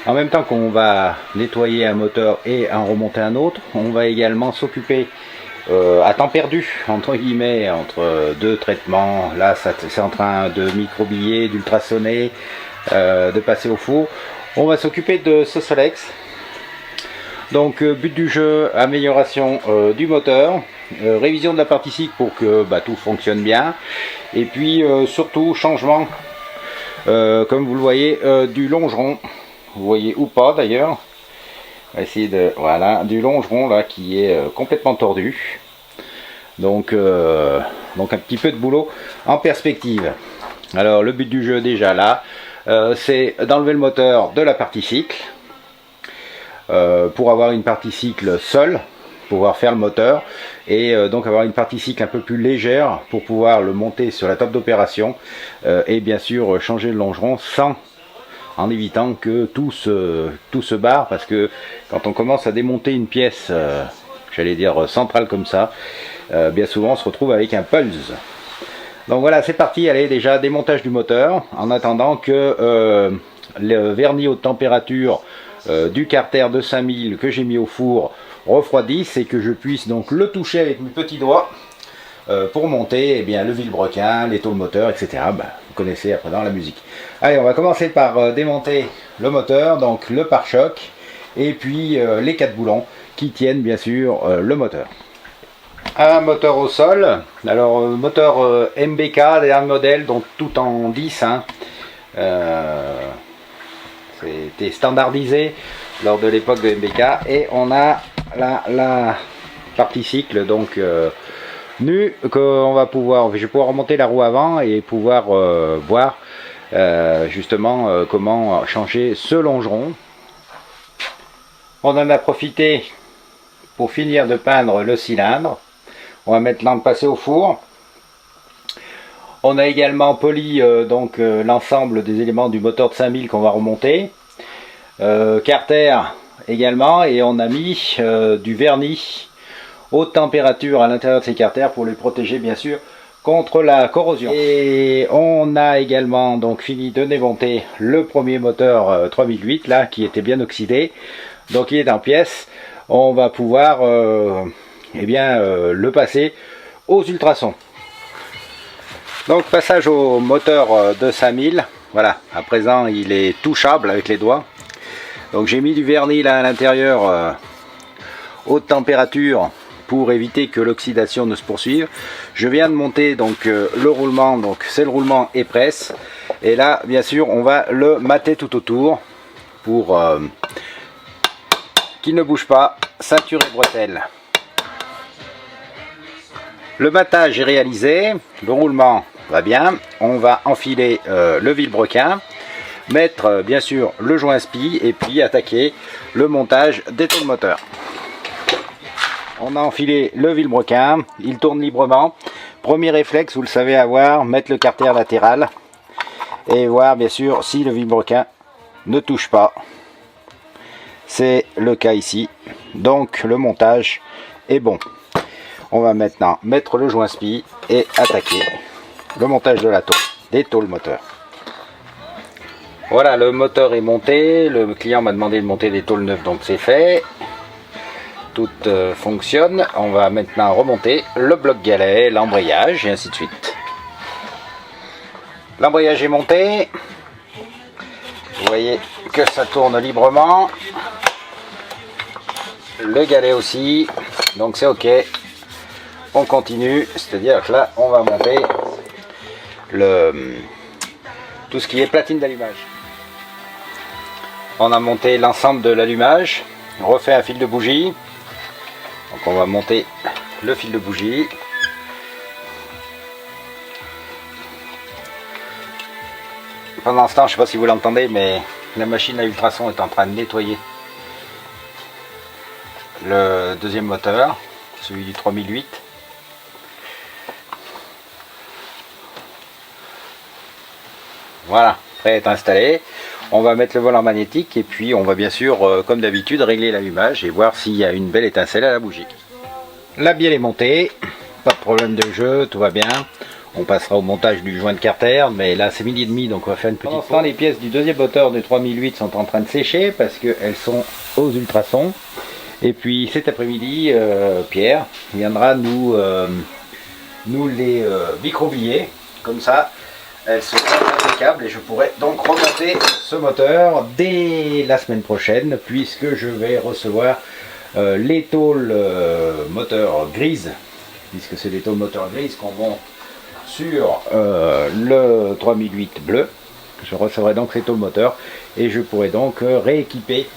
En même temps qu'on va nettoyer un moteur et en remonter un autre, on va également s'occuper à temps perdu, entre guillemets, entre deux traitements. Là, c'est en train de microbiller, d'ultrasonner, de passer au four. On va s'occuper de ce Solex. Donc, but du jeu, amélioration du moteur, révision de la partie cycle pour que tout fonctionne bien. Et puis, surtout, changement, comme vous le voyez, du longeron. Vous voyez ou pas d'ailleurs. On va essayer de, voilà, du longeron là qui est complètement tordu. Donc un petit peu de boulot en perspective. Alors le but du jeu déjà là, c'est d'enlever le moteur de la partie cycle pour avoir une partie cycle seule, pouvoir faire le moteur et donc avoir une partie cycle un peu plus légère pour pouvoir le monter sur la table d'opération et bien sûr changer le longeron en évitant que tout se barre, parce que quand on commence à démonter une pièce, j'allais dire centrale comme ça, bien souvent on se retrouve avec un pulse. Donc voilà, c'est parti, allez, déjà démontage du moteur, en attendant que le vernis haute température du carter de 5000 que j'ai mis au four refroidisse et que je puisse donc le toucher avec mes petits doigts pour monter le vilebrequin, les tôles moteur, etc. Vous connaissez après dans la musique. Allez, on va commencer par démonter le moteur, donc le pare-choc, et puis les 4 boulons qui tiennent bien sûr le moteur. Un moteur au sol, alors moteur MBK, dernier modèle, donc tout en 10. C'était standardisé lors de l'époque de MBK, et on a la partie cycle, donc nu, qu'on va pouvoir, je vais pouvoir remonter la roue avant et pouvoir voir justement comment changer ce longeron. On en a profité pour finir de peindre le cylindre. On va maintenant le passer au four. On a également poli l'ensemble des éléments du moteur de 5000 qu'on va remonter. Carter également, et on a mis du vernis haute température à l'intérieur de ces carters pour les protéger bien sûr contre la corrosion. Et on a également donc fini de démonter le premier moteur 3008 là qui était bien oxydé, donc il est en pièces. On va pouvoir le passer aux ultrasons. Donc passage au moteur de 5000. Voilà, à présent il est touchable avec les doigts. Donc j'ai mis du vernis là à l'intérieur haute température pour éviter que l'oxydation ne se poursuive. Je viens de monter donc le roulement, donc c'est le roulement et presse, et là bien sûr on va le mater tout autour pour qu'il ne bouge pas, ceinture et bretelles. Le matage est réalisé, le roulement va bien, on va enfiler le vilebrequin, mettre bien sûr le joint spi et puis attaquer le montage des tôles moteurs. On a enfilé le vilebrequin, il tourne librement. Premier réflexe, vous le savez avoir, mettre le carter latéral et voir bien sûr si le vilebrequin ne touche pas. C'est le cas ici, donc le montage est bon. On va maintenant mettre le joint spi et attaquer le montage de la tôle, des tôles moteurs. Voilà, le moteur est monté, le client m'a demandé de monter des tôles neuves, donc c'est fait. Tout fonctionne. On va maintenant remonter le bloc galet, l'embrayage et ainsi de suite. L'embrayage est monté. Vous voyez que ça tourne librement. Le galet aussi. Donc c'est ok. On continue. C'est-à-dire que là, on va monter tout ce qui est platine d'allumage. On a monté l'ensemble de l'allumage. On refait un fil de bougie. Donc on va monter le fil de bougie. Pendant ce temps, je ne sais pas si vous l'entendez, mais la machine à ultrasons est en train de nettoyer le deuxième moteur, celui du 3008. Voilà, prêt à être installé. On va mettre le volant magnétique et puis on va bien sûr, comme d'habitude, régler l'allumage et voir s'il y a une belle étincelle à la bougie. La bielle est montée, pas de problème de jeu, tout va bien. On passera au montage du joint de carter, mais là c'est 12h30, donc on va faire une petite pause. Les pièces du deuxième moteur de 3008 sont en train de sécher parce qu'elles sont aux ultrasons. Et puis cet après-midi, Pierre viendra nous les microviller, comme ça elles seront impeccables et je pourrai donc remonter ce moteur dès la semaine prochaine, puisque je vais recevoir les tôles moteur grises, puisque c'est les tôles moteur grises qu'on monte sur le 3008 bleu. Je recevrai donc ces tôles moteur et je pourrai donc rééquiper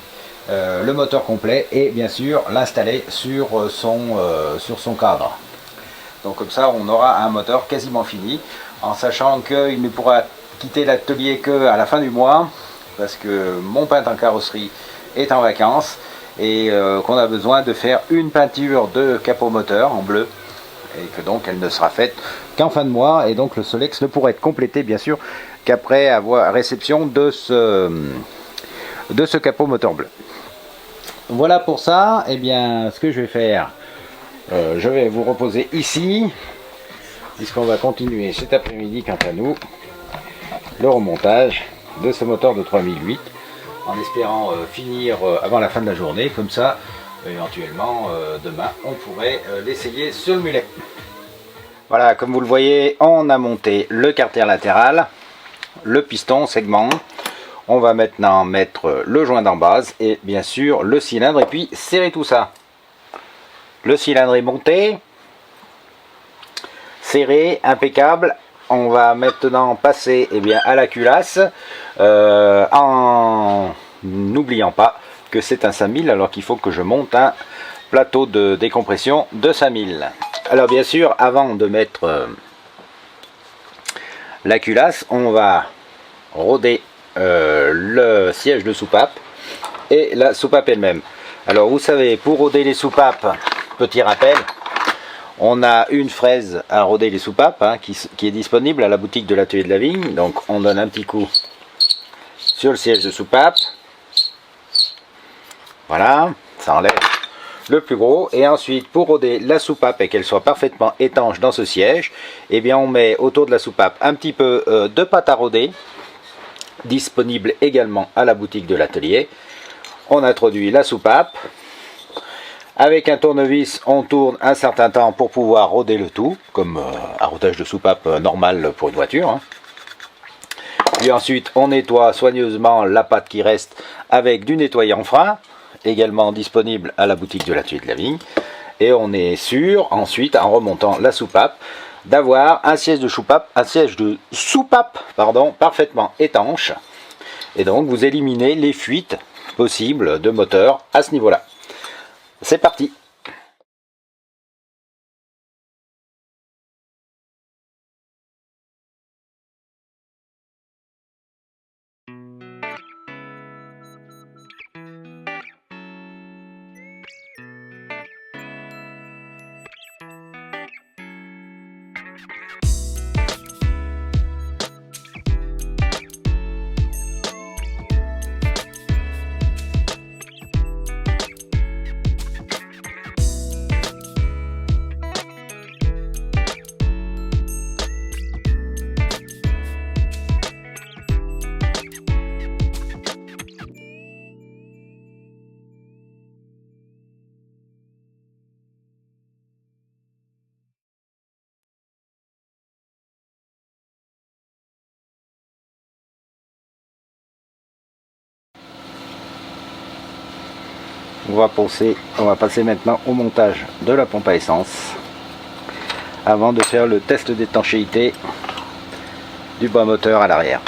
le moteur complet et bien sûr l'installer sur son cadre. Donc comme ça on aura un moteur quasiment fini, en sachant qu'il ne pourra quitter l'atelier qu'à la fin du mois, parce que mon peintre en carrosserie est en vacances et qu'on a besoin de faire une peinture de capot moteur en bleu, et que donc elle ne sera faite qu'en fin de mois, et donc le Solex ne pourra être complété bien sûr qu'après avoir réception de ce capot moteur bleu. Voilà pour ça. Et bien ce que je vais faire, je vais vous reposer ici, puisqu'on va continuer cet après-midi quant à nous le remontage de ce moteur de 3008, en espérant finir avant la fin de la journée, comme ça éventuellement demain on pourrait l'essayer sur le mulet. Voilà, comme vous le voyez, on a monté le carter latéral, le piston segment. On va maintenant mettre le joint d'en base et bien sûr le cylindre, et puis serrer tout ça. Le cylindre est monté, serré, impeccable. On va maintenant passer à la culasse, en n'oubliant pas que c'est un 5000, alors qu'il faut que je monte un plateau de décompression de 5000. Alors bien sûr, avant de mettre la culasse, on va roder le siège de soupape et la soupape elle-même. Alors vous savez, pour roder les soupapes, petit rappel, on a une fraise à roder les soupapes qui est disponible à la boutique de l'atelier de la vigne. Donc on donne un petit coup sur le siège de soupape. Voilà, ça enlève le plus gros. Et ensuite, pour roder la soupape et qu'elle soit parfaitement étanche dans ce siège, on met autour de la soupape un petit peu de pâte à roder, disponible également à la boutique de l'atelier. On introduit la soupape. Avec un tournevis, on tourne un certain temps pour pouvoir roder le tout, comme un rodage de soupape normal pour une voiture. Puis ensuite, on nettoie soigneusement la pâte qui reste avec du nettoyant frein, également disponible à la boutique de l'atelier de la vigne. Et on est sûr, ensuite, en remontant la soupape, d'avoir un siège de soupape, parfaitement étanche. Et donc, vous éliminez les fuites possibles de moteur à ce niveau-là. C'est parti! On va passer maintenant au montage de la pompe à essence, avant de faire le test d'étanchéité du bas moteur à l'arrière.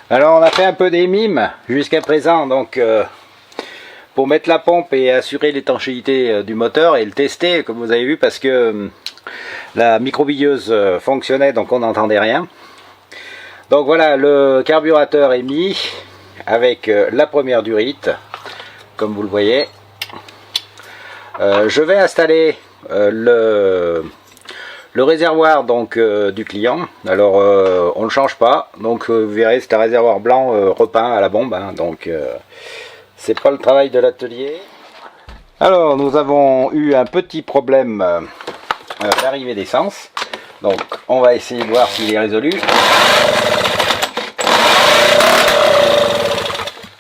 Alors on a fait un peu des mimes jusqu'à présent, donc pour mettre la pompe et assurer l'étanchéité du moteur et le tester, comme vous avez vu, parce que la microbilleuse fonctionnait, donc on n'entendait rien. Donc voilà, le carburateur est mis avec la première durite, comme vous le voyez. Je vais installer le réservoir donc du client. Alors on ne change pas, donc vous verrez, c'est un réservoir blanc repeint à la bombe, hein, donc c'est pas le travail de l'atelier. Alors nous avons eu un petit problème d'arrivée d'essence, donc on va essayer de voir s'il est résolu.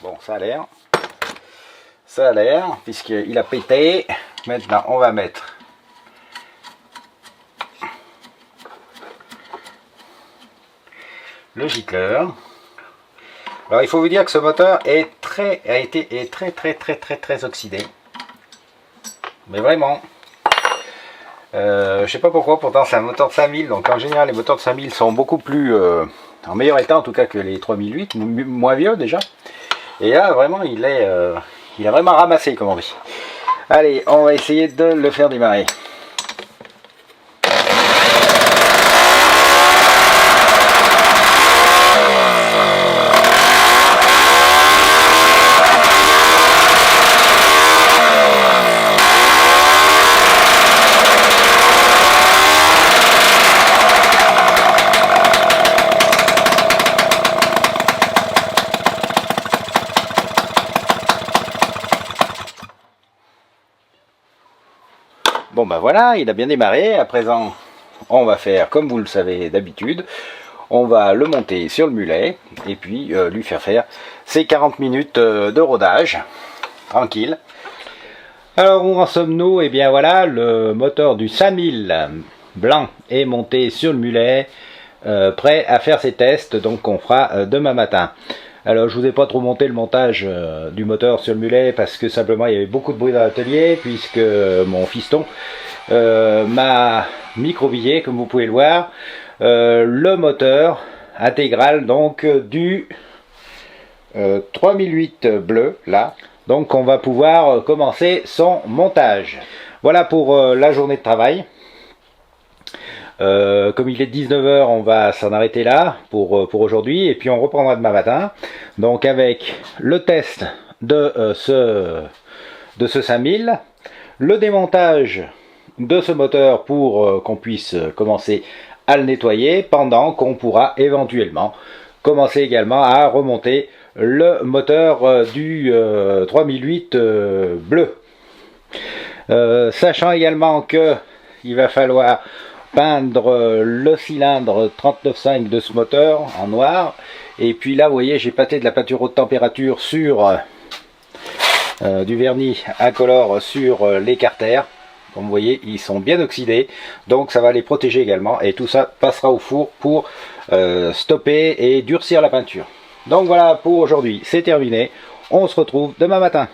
Bon, ça a l'air, puisqu'il a pété. Maintenant on va mettre le gicleur. Alors il faut vous dire que ce moteur est a été très oxydé, mais vraiment je sais pas pourquoi. Pourtant c'est un moteur de 5000, donc en général les moteurs de 5000 sont beaucoup plus en meilleur état en tout cas que les 3008, moins vieux déjà, et là vraiment il a vraiment ramassé, comme on dit. Allez, on va essayer de le faire démarrer. Bon ben voilà, il a bien démarré. À présent, on va faire comme vous le savez d'habitude. On va le monter sur le mulet et puis lui faire ses 40 minutes de rodage, tranquille. Alors où en sommes-nous? Et bien voilà, le moteur du 5000 blanc est monté sur le mulet, prêt à faire ses tests, donc on fera demain matin. Alors je vous ai pas trop monté le montage du moteur sur le mulet parce que simplement il y avait beaucoup de bruit dans l'atelier, puisque mon fiston m'a microbillé, comme vous pouvez le voir, le moteur intégral donc du 3008 bleu là. Donc on va pouvoir commencer son montage. Voilà pour la journée de travail. Comme il est 19 h, on va s'en arrêter là pour aujourd'hui, et puis on reprendra demain matin, donc avec le test de ce 5000, le démontage de ce moteur pour qu'on puisse commencer à le nettoyer, pendant qu'on pourra éventuellement commencer également à remonter le moteur du 3008 bleu. Sachant également que il va falloir peindre le cylindre 39.5 de ce moteur en noir, et puis là vous voyez j'ai pâté de la peinture haute température sur du vernis incolore sur les carters. Comme vous voyez ils sont bien oxydés, donc ça va les protéger également, et tout ça passera au four pour stopper et durcir la peinture. Donc voilà, pour aujourd'hui c'est terminé, on se retrouve demain matin.